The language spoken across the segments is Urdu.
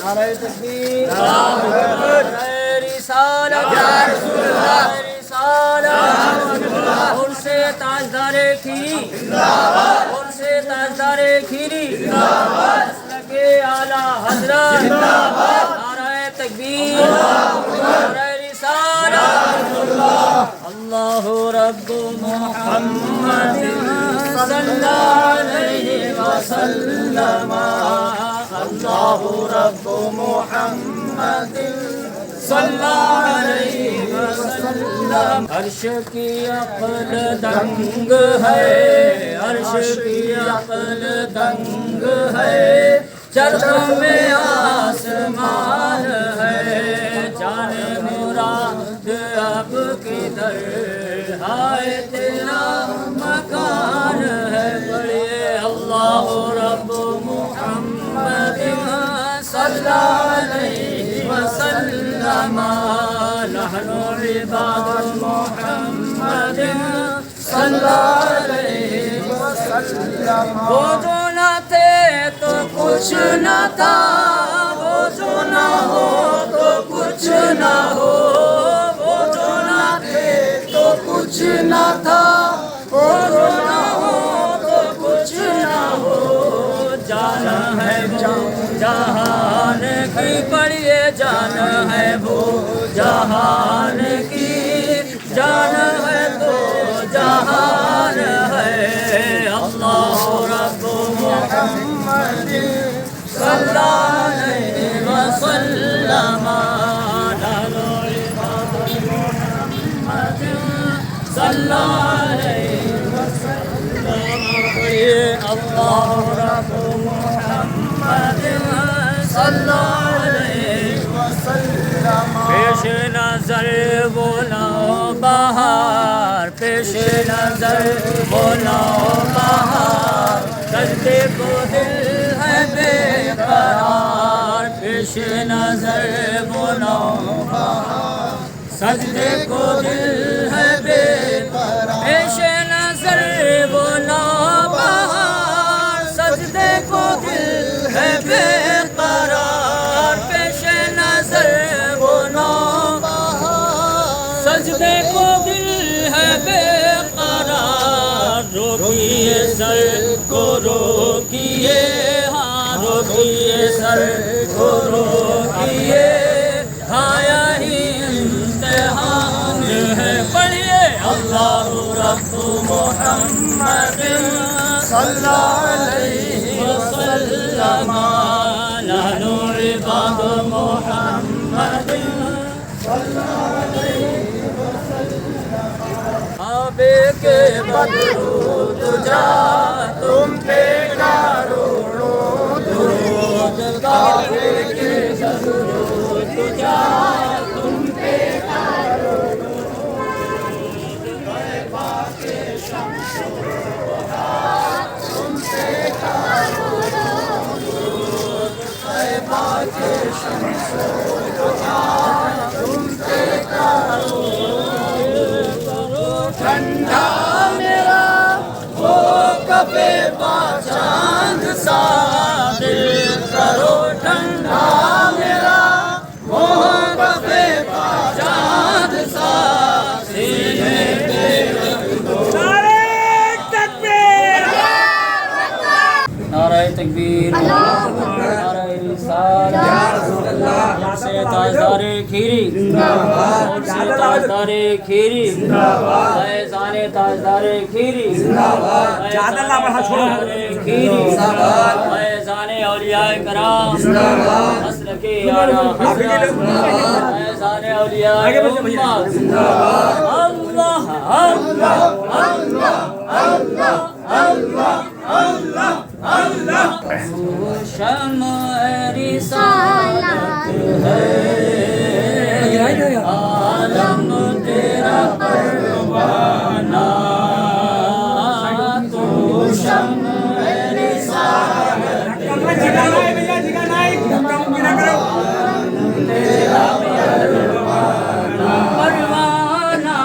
نعرہ تکبیر، رسالت، رسالت، ان سے تاجدار کھیری، ان سے تاجدار کھیری، مسلک اعلیٰ حضرت، نعرہ تکبیر، نعرہ رسالت، اللہ رب محمد صلی اللہ علیہ وسلم، اللہ رب محمد صلی اللہ علیہ وسلم۔ عرش کی عقل دنگ ہے، عرش کی عقل دنگ ہے، چرخ میں آسمان ہے، جان مراد اب کدھر ہے تیرا مکان ہے، پڑھیے اللہ رب محمد صلی اللہ علیہ وسلم، نحن عباد محمد صلی اللہ علیہ وسلم۔ وہ جو نہ تھے تو کچھ نہ تھا، وہ جو نہ ہو تو کچھ نہ ہو، وہ جو نہ تھے تو کچھ نہ تھا، وہ جو نہ ہو تو کچھ نہ ہو، جان ہے وہ جہان کی، پڑھیے جان ہے وہ جہان کی، جان ہے تو جہان ہے، اللہ رب محمد صلی اللہ علیہ وسلم، نحن عباد محمد صلی اللہ علیہ وسلم، اللہ رب محمد صلی اللہ علیہ وسلم۔ پیش نظر بولا بہار، پیش نظر بولا بہار، سجدے کو دل ہے بے قرار، پیش نظر بولا بہار، سجدے کو دل ہے بے قرار، پیش نظر بولا بہار، سجدے کو دل ہے بے قرار، پیش نظر بولا بہار، سجدے کو دل ہے بے قرار، روکیے سر کو روکیے، ہاں روکیے سر کو روکیے، ہاں یہی امتحان ہے، پڑھیے اللہ رب محمد صلی اللہ علیہ وسلم، نحن عباد محمد صلی اللہ علیہ وسلم۔ کعبے کے بدرو تجا تم پہ کروڑوں درود، کعبے کے بدرو تجا تم پہ کروڑوں درود، طیبہ کے شمس و ضحا تم پہ کروڑوں درود، طیبہ کے شمس و ضحا تم پہ کروڑوں درود، ٹھنڈا میرا وہ کفے پا چاند سا دل کرو، ٹھنڈا میرا وہ کفے پا چاند سا سینے پہ رکھ دو، نعرہ تکبیر، نعرہ تکبیر، نعرہ رسالت، سے تاجدار کھیری، ان سے تاجدار کھیری، فیضان تاجدار کھیری، فیضان اولیاء کرام، مسلک اعلیٰ حضرت، فیضان اولیاء امت، اللہ اللہ اللہ اللہ اللہ اللہ اللہ، شمع رسالت ہے، عالم تیرا پروانہ، تو شمع رسالت ہے، تیرا پروانہ،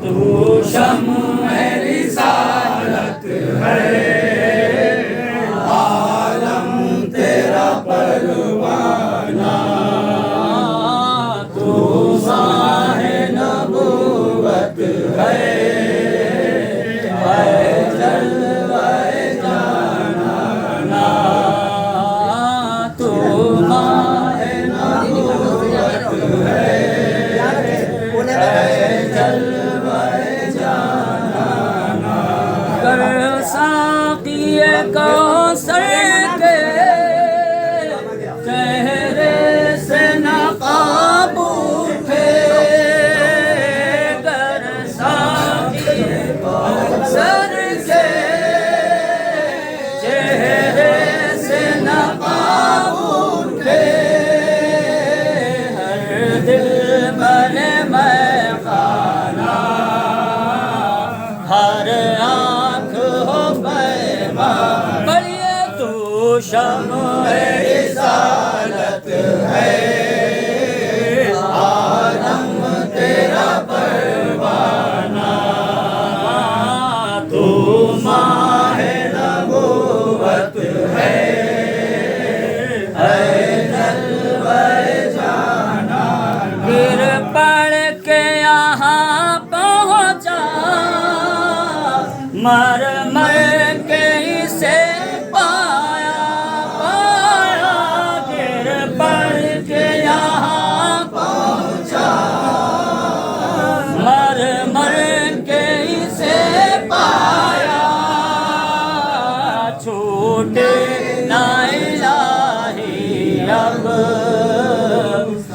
تو شمع رسالت ہے، عالم تیرا پروانہ،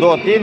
2-3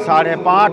5.5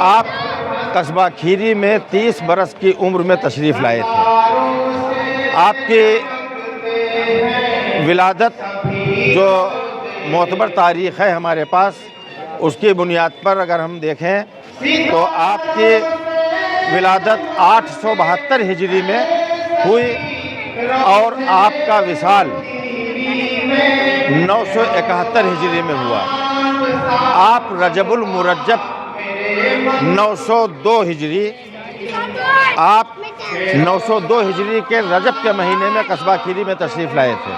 آپ قصبہ کھیری میں 30 برس کی عمر میں تشریف لائے تھے۔ آپ کی ولادت جو معتبر تاریخ ہے ہمارے پاس، اس کی بنیاد پر اگر ہم دیکھیں تو آپ کی ولادت 872 ہجری میں ہوئی اور آپ کا وصال 971 ہجری میں ہوا۔ آپ رجب المرجب 902 ہجری، آپ 902 ہجری کے رجب کے مہینے میں قصبہ کھیری میں تشریف لائے تھے۔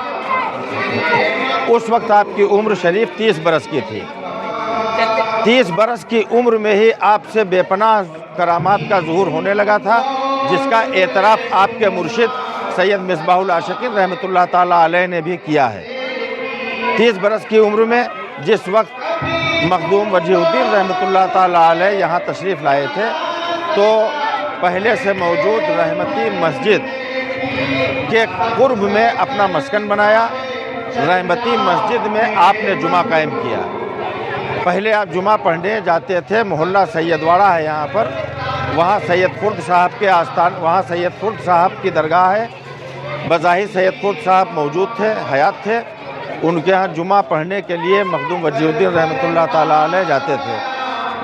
اس وقت آپ کی عمر شریف 30 برس کی تھی۔ 30 برس کی عمر میں ہی آپ سے بے پناہ کرامات کا ظہور ہونے لگا تھا، جس کا اعتراف آپ کے مرشد سید مصباح العاشقین رحمۃ اللہ تعالیٰ علیہ نے بھی کیا ہے۔ 30 برس کی عمر میں جس وقت مخدوم وجیہ الدین رحمۃ اللہ تعالیٰ علیہ یہاں تشریف لائے تھے تو پہلے سے موجود رحمتی مسجد کے قرب میں اپنا مسکن بنایا۔ رحمتی مسجد میں آپ نے جمعہ قائم کیا۔ پہلے آپ جمعہ پڑھنے جاتے تھے، محلہ سید واڑہ ہے یہاں پر، وہاں سید خرد صاحب کے آستان، وہاں سید خرد صاحب کی درگاہ ہے۔ بظاہر سید خرد صاحب موجود تھے، حیات تھے، ان کے ہاں جمعہ پڑھنے کے لیے مخدوم وجیہ الدین رحمۃ اللہ تعالیٰ علیہ جاتے تھے۔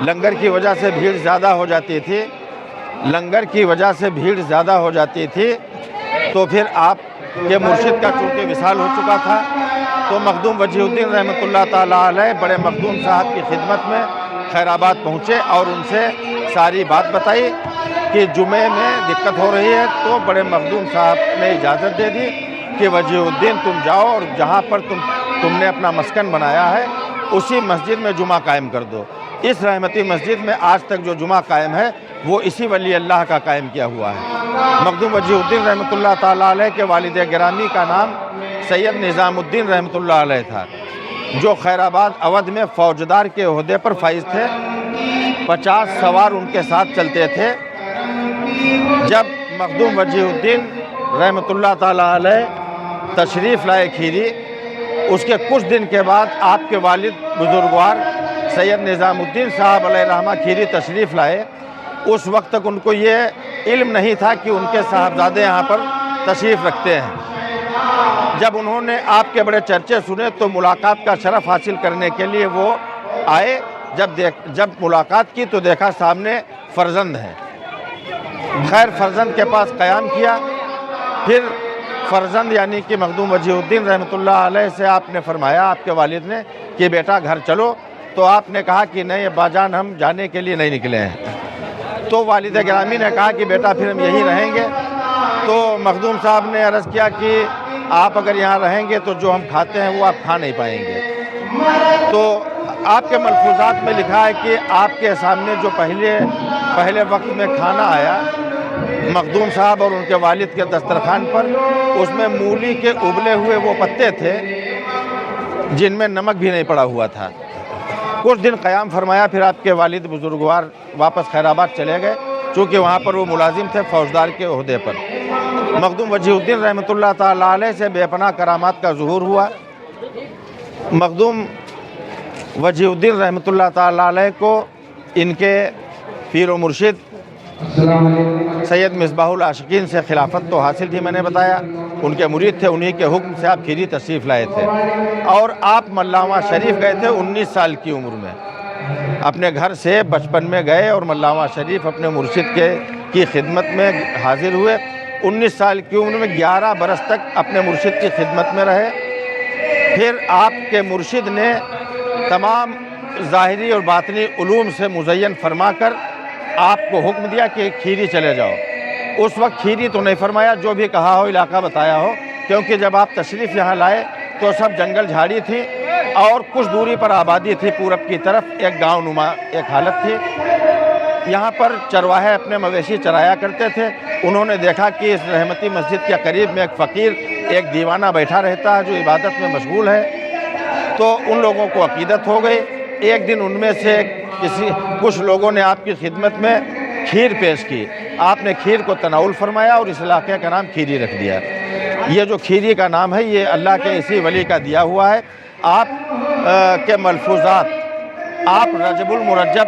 لنگر کی وجہ سے بھیڑ زیادہ ہو جاتی تھی، لنگر کی وجہ سے بھیڑ زیادہ ہو جاتی تھی، تو پھر آپ کے مرشد کا چونکہ وصال ہو چکا تھا تو مخدوم وجیہ الدین رحمۃ اللہ تعالیٰ علیہ بڑے مخدوم صاحب کی خدمت میں خیرآباد پہنچے اور ان سے ساری بات بتائی کہ جمعے میں دقت ہو رہی ہے، تو بڑے مخدوم صاحب نے اجازت دے دی کہ وجیہ الدین تم جاؤ اور جہاں پر تم نے اپنا مسکن بنایا ہے اسی مسجد میں جمعہ قائم کر دو۔ اس رحمتی مسجد میں آج تک جو جمعہ قائم ہے وہ اسی ولی اللہ کا قائم کیا ہوا ہے۔ مخدوم وجیہ الدین رحمۃ اللہ تعالیٰ علیہ کے والد گرامی کا نام سید نظام الدین رحمۃ اللہ علیہ تھا، جو خیرآباد اودھ میں فوجدار کے عہدے پر فائز تھے۔ 50 سوار ان کے ساتھ چلتے تھے۔ جب مخدوم وجیہ الدین رحمۃ اللہ تعالیٰ علیہ تشریف لائے کھیری، اس کے کچھ دن کے بعد آپ کے والد بزرگوار سید نظام الدین صاحب علیہ رحمہ کھیری تشریف لائے۔ اس وقت تک ان کو یہ علم نہیں تھا کہ ان کے صاحبزادے یہاں پر تشریف رکھتے ہیں۔ جب انہوں نے آپ کے بڑے چرچے سنے تو ملاقات کا شرف حاصل کرنے کے لیے وہ آئے۔ جب ملاقات کی تو دیکھا سامنے فرزند ہے۔ خیر فرزند کے پاس قیام کیا، پھر فرزند یعنی کہ مخدوم وجیہ الدین رحمۃ اللہ علیہ سے آپ نے فرمایا، آپ کے والد نے، کہ بیٹا گھر چلو، تو آپ نے کہا کہ نہیں باجان ہم جانے کے لیے نہیں نکلے ہیں۔ تو والد گرامی نے کہا کہ بیٹا پھر ہم یہیں رہیں گے۔ تو مخدوم صاحب نے عرض کیا کہ آپ اگر یہاں رہیں گے تو جو ہم کھاتے ہیں وہ آپ کھا نہیں پائیں گے۔ تو آپ کے ملفوظات میں لکھا ہے کہ آپ کے سامنے جو پہلے وقت میں کھانا آیا مخدوم صاحب اور ان کے والد کے دسترخوان پر، اس میں مولی کے ابلے ہوئے وہ پتے تھے جن میں نمک بھی نہیں پڑا ہوا تھا۔ کچھ دن قیام فرمایا، پھر آپ کے والد بزرگوار واپس خیرآباد چلے گئے، چونکہ وہاں پر وہ ملازم تھے فوجدار کے عہدے پر۔ مخدوم وجیہ الدین رحمۃ اللہ تعالیٰ علیہ سے بے پناہ کرامات کا ظہور ہوا۔ مخدوم وجیہ الدین رحمۃ اللہ تعالیٰ علیہ کو ان کے پیر و مرشد سید مصباح العاشقین سے خلافت تو حاصل تھی، میں نے بتایا، ان کے مرید تھے، انہی کے حکم سے آپ کھیری تشریف لائے تھے اور آپ ملاواں شریف گئے تھے 19 سال کی عمر میں۔ اپنے گھر سے بچپن میں گئے اور ملاواں شریف اپنے مرشد کی خدمت میں حاضر ہوئے۔ 19 سال کی عمر میں 11 برس تک اپنے مرشد کی خدمت میں رہے۔ پھر آپ کے مرشد نے تمام ظاہری اور باطنی علوم سے مزین فرما کر آپ کو حکم دیا کہ کھیری چلے جاؤ۔ اس وقت کھیری تو نہیں فرمایا، جو بھی کہا ہو علاقہ بتایا ہو، کیونکہ جب آپ تشریف یہاں لائے تو سب جنگل جھاڑی تھی اور کچھ دوری پر آبادی تھی، پورب کی طرف ایک گاؤں نما ایک حالت تھی۔ یہاں پر چرواہے اپنے مویشی چرایا کرتے تھے۔ انہوں نے دیکھا کہ اس رحمتی مسجد کے قریب میں ایک فقیر، ایک دیوانہ بیٹھا رہتا ہے جو عبادت میں مشغول ہے، تو ان لوگوں کو عقیدت ہو گئی۔ ایک دن ان میں سے کچھ لوگوں نے آپ کی خدمت میں کھیر پیش کی، آپ نے کھیر کو تناول فرمایا اور اس علاقے کا نام کھیری رکھ دیا۔ یہ جو کھیری کا نام ہے یہ اللہ کے اسی ولی کا دیا ہوا ہے۔ آپ کے ملفوظات، آپ رجب المرجب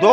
2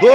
2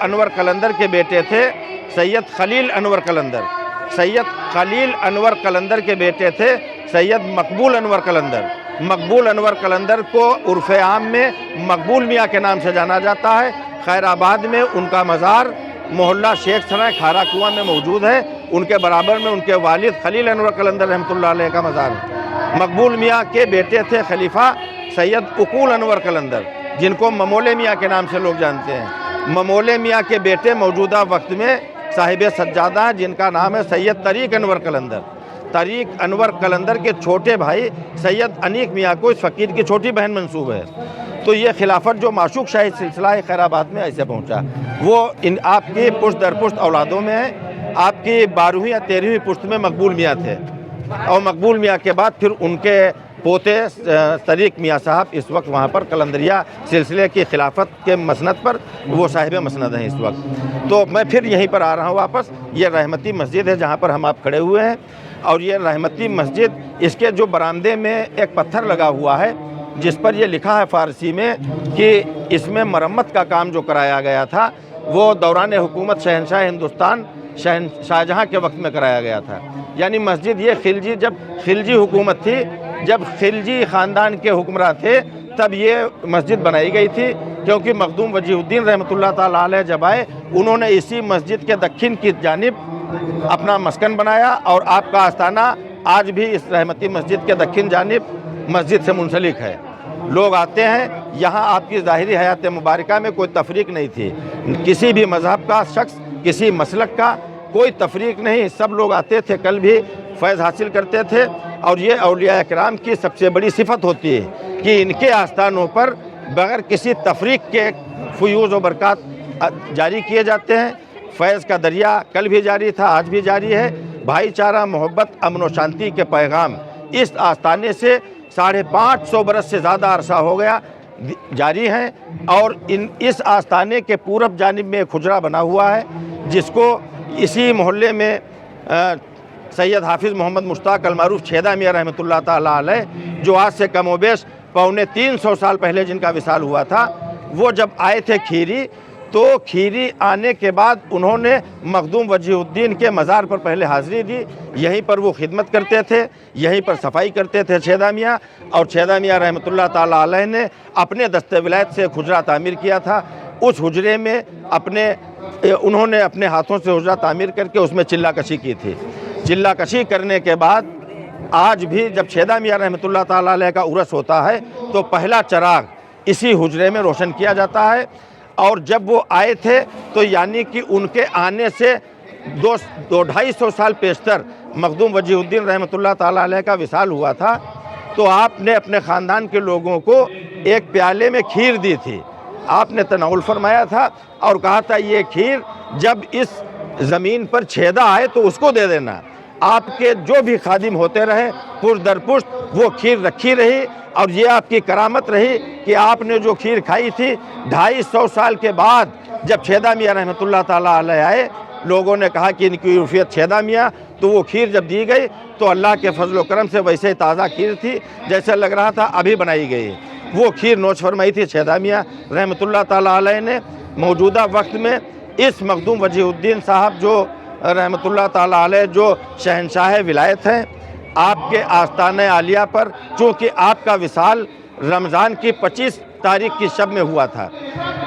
انور قلندر کے بیٹے تھے سید خلیل انور قلندر. سید خلیل انور قلندر کے بیٹے تھے سید مقبول انور قلندر. مقبول انور قلندر کو عرف عام میں مقبول میاں کے نام سے جانا جاتا ہے. خیر آباد میں ان کا مزار محلہ شیخ سرائے کھارا کنواں میں موجود ہے. ان کے برابر میں ان کے والد خلیل انور قلندر رحمۃ اللہ علیہ کا مزار ہے. مقبول میاں کے بیٹے تھے خلیفہ سید عقول انور قلندر، جن کو ممولے میاں کے نام سے لوگ جانتے ہیں. ممولے میاں کے بیٹے موجودہ وقت میں صاحب سجادہ ہیں، جن کا نام ہے سید طریق انور قلندر. طریق انور قلندر کے چھوٹے بھائی سید انیق میاں کو اس فقیر کی چھوٹی بہن منسوب ہے. تو یہ خلافت جو معشوق شاہی سلسلہ ہے خیر آباد میں ایسے پہنچا، وہ آپ کی پشت در پشت اولادوں میں ہے. آپ کی 12ویں یا 13ویں پشت میں مقبول میاں تھے، اور مقبول میاں کے بعد پھر ان کے پوتے طریق میاں صاحب اس وقت وہاں پر قلندریہ سلسلے کی خلافت کے مسند پر وہ صاحب مسند ہیں اس وقت. تو میں پھر یہیں پر آ رہا ہوں واپس. یہ رحمتی مسجد ہے جہاں پر ہم آپ کھڑے ہوئے ہیں، اور یہ رحمتی مسجد، اس کے جو برآمدے میں ایک پتھر لگا ہوا ہے جس پر یہ لکھا ہے فارسی میں کہ اس میں مرمت کا کام جو کرایا گیا تھا وہ دوران حکومت شہنشاہ ہندوستان شاہجہاں کے وقت میں کرایا گیا تھا. یعنی مسجد یہ خلجی، جب خلجی حکومت تھی، جب خلجی خاندان کے حکمراں تھے تب یہ مسجد بنائی گئی تھی. کیونکہ مخدوم وجیہ الدین رحمۃ اللہ تعالیٰ علیہ جب آئے، انہوں نے اسی مسجد کے دکن کی جانب اپنا مسکن بنایا، اور آپ کا آستانہ آج بھی اس رحمتی مسجد کے دکن جانب مسجد سے منسلک ہے. لوگ آتے ہیں یہاں. آپ کی ظاہری حیات مبارکہ میں کوئی تفریق نہیں تھی، کسی بھی مذہب کا شخص، کسی مسلک کا کوئی تفریق نہیں. سب لوگ آتے تھے، کل بھی فیض حاصل کرتے تھے. اور یہ اولیاء اکرام کی سب سے بڑی صفت ہوتی ہے کہ ان کے آستانوں پر بغیر کسی تفریق کے فیوز و برکات جاری کیے جاتے ہیں. فیض کا دریا کل بھی جاری تھا، آج بھی جاری ہے. بھائی چارہ، محبت، امن و شانتی کے پیغام اس آستانے سے 550 برس سے زیادہ عرصہ ہو گیا جاری ہیں. اور اس آستانے کے پورب جانب میں ایک حجرہ بنا ہوا ہے جس کو اسی محلے میں سید حافظ محمد مشتاق المعروف چھیدہ میاں رحمۃ اللہ تعالیٰ علیہ، جو آج سے کم و بیش 350 سال پہلے جن کا وصال ہوا تھا، وہ جب آئے تھے کھیری، تو کھیری آنے کے بعد انہوں نے مخدوم وجیہ الدین کے مزار پر پہلے حاضری دی. یہیں پر وہ خدمت کرتے تھے، یہیں پر صفائی کرتے تھے چھیدہ میاں. اور چھیدہ میاں رحمۃ اللہ تعالیٰ علیہ نے اپنے دست ولایت سے ایک حجرہ تعمیر کیا تھا. اس حجرے میں انہوں نے اپنے ہاتھوں سے حجرہ تعمیر کر کے اس میں چلہ کشی کی تھی. چلہ کشی کرنے کے بعد آج بھی جب چھیدہ میاں رحمۃ اللہ تعالیٰ علیہ کا عرس ہوتا ہے تو پہلا چراغ اسی حجرے میں روشن کیا جاتا ہے. اور جب وہ آئے تھے تو یعنی کہ ان کے آنے سے 200-250 سال پیشتر مخدوم وجیہ الدین رحمۃ اللہ تعالیٰ علیہ کا وصال ہوا تھا. تو آپ نے اپنے خاندان کے لوگوں کو ایک پیالے میں کھیر دی تھی. آپ نے تناول فرمایا تھا اور کہا تھا یہ کھیر جب اس زمین پر چھیدہ آئے تو اس کو دے دینا. آپ کے جو بھی خادم ہوتے رہے پشت در پشت وہ کھیر رکھی رہی. اور یہ آپ کی کرامت رہی کہ آپ نے جو کھیر کھائی تھی 250 سال کے بعد جب چھیدہ میاں رحمۃ اللہ تعالیٰ علیہ آئے، لوگوں نے کہا کہ ان کی عرفیت چھیدہ میاں، تو وہ کھیر جب دی گئی تو اللہ کے فضل و کرم سے ویسے تازہ کھیر تھی جیسے لگ رہا تھا ابھی بنائی گئی. وہ کھیر نوش فرمائی تھی چھیدہ میاں رحمۃ اللہ تعالیٰ علیہ نے. موجودہ وقت میں اس مخدوم وجیہ الدین صاحب جو رحمۃ اللہ تعالیٰ علیہ جو شہنشاہ ولایت ہیں، آپ کے آستانہ عالیہ پر چونکہ آپ کا وصال رمضان کی 25 تاریخ کی شب میں ہوا تھا،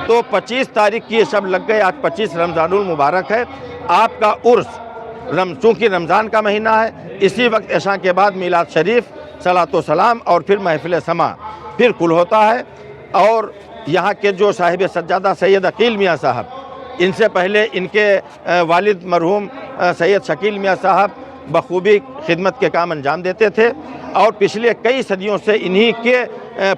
تو 25 تاریخ کی یہ شب لگ گئی. آج 25 رمضان المبارک ہے. آپ کا عرس چونکہ رمضان کا مہینہ ہے، اسی وقت عشاء کے بعد میلاد شریف، صلاۃ و سلام اور پھر محفل سما پھر کل ہوتا ہے. اور یہاں کے جو صاحب سجادہ سید عقیل میاں صاحب، ان سے پہلے ان کے والد مرحوم سید شکیل میاں صاحب بخوبی خدمت کے کام انجام دیتے تھے. اور پچھلے کئی صدیوں سے انہی کے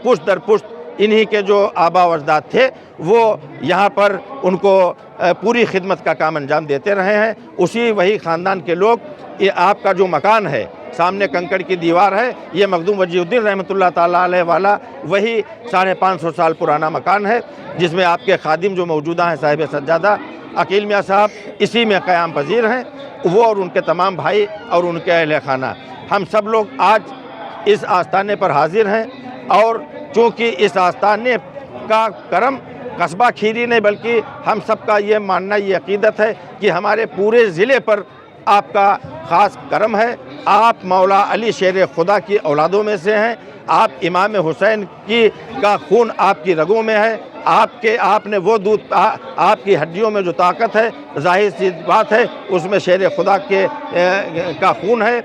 پشت در پشت انہی کے جو آبا و اجداد تھے وہ یہاں پر ان کو پوری خدمت کا کام انجام دیتے رہے ہیں. وہی خاندان کے لوگ. یہ آپ کا جو مکان ہے سامنے کنکڑ کی دیوار ہے، یہ مخدوم وجیہ الدین رحمۃ اللہ تعالیٰ علیہ والا وہی 550 سال پرانا مکان ہے جس میں آپ کے خادم جو موجودہ ہیں صاحب سجادہ عقیل میاں صاحب اسی میں قیام پذیر ہیں. وہ اور ان کے تمام بھائی اور ان کے اہل خانہ، ہم سب لوگ آج اس آستانے پر حاضر ہیں. اور چونکہ اس آستانے کا کرم قصبہ کھیری نہیں بلکہ ہم سب کا یہ ماننا یہ عقیدت ہے کہ ہمارے پورے ضلع پر آپ کا خاص کرم ہے. آپ مولا علی شیر خدا کی اولادوں میں سے ہیں. آپ امام حسین کا خون آپ کی رگوں میں ہے. آپ نے وہ دودھ آپ کی ہڈیوں میں جو طاقت ہے ظاہر سی بات ہے اس میں شیر خدا کا خون ہے.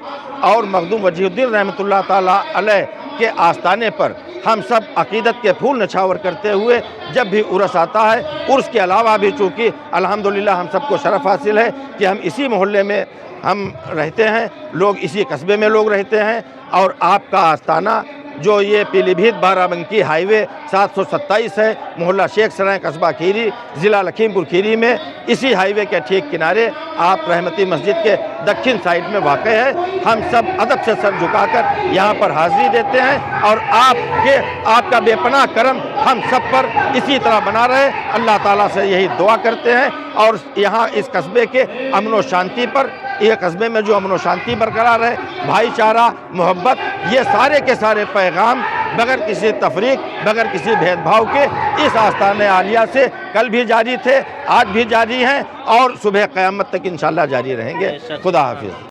اور مخدوم وجیہ الدین رحمۃ اللہ تعالیٰ علیہ کے آستانے پر ہم سب عقیدت کے پھول نچھاور کرتے ہوئے جب بھی عرس آتا ہے. عرس کے علاوہ بھی چونکہ الحمدللہ ہم سب کو شرف حاصل ہے کہ ہم اسی محلے میں ہم رہتے ہیں, لوگ اسی قصبے میں لوگ رہتے ہیں. اور آپ کا آستانہ جو یہ پیلی بھیت بارہ بنکی ہائی وے 727 ہے, محلہ شیخ سرائے قصبہ کھیری ضلع لکھیم پور کھیری میں, اسی ہائی وے کے ٹھیک کنارے آپ رحمتی مسجد کے دکھن سائڈ میں واقع ہے. ہم سب ادب سے سر جھکا کر یہاں پر حاضری دیتے ہیں اور آپ کا بے پناہ کرم ہم سب پر اسی طرح بنا رہے. اللہ تعالیٰ سے یہی دعا کرتے ہیں اور یہاں اس قصبے کے امن و شانتی پر, یہ قصبے میں جو امن و شانتی برقرار ہے, بھائی چارہ, محبت, یہ سارے کے سارے پیغام بغیر کسی تفریق, بغیر کسی بھید بھاؤ کے اس آستانِ عالیہ سے کل بھی جاری تھے, آج بھی جاری ہیں اور صبح قیامت تک انشاءاللہ جاری رہیں گے. خدا حافظ.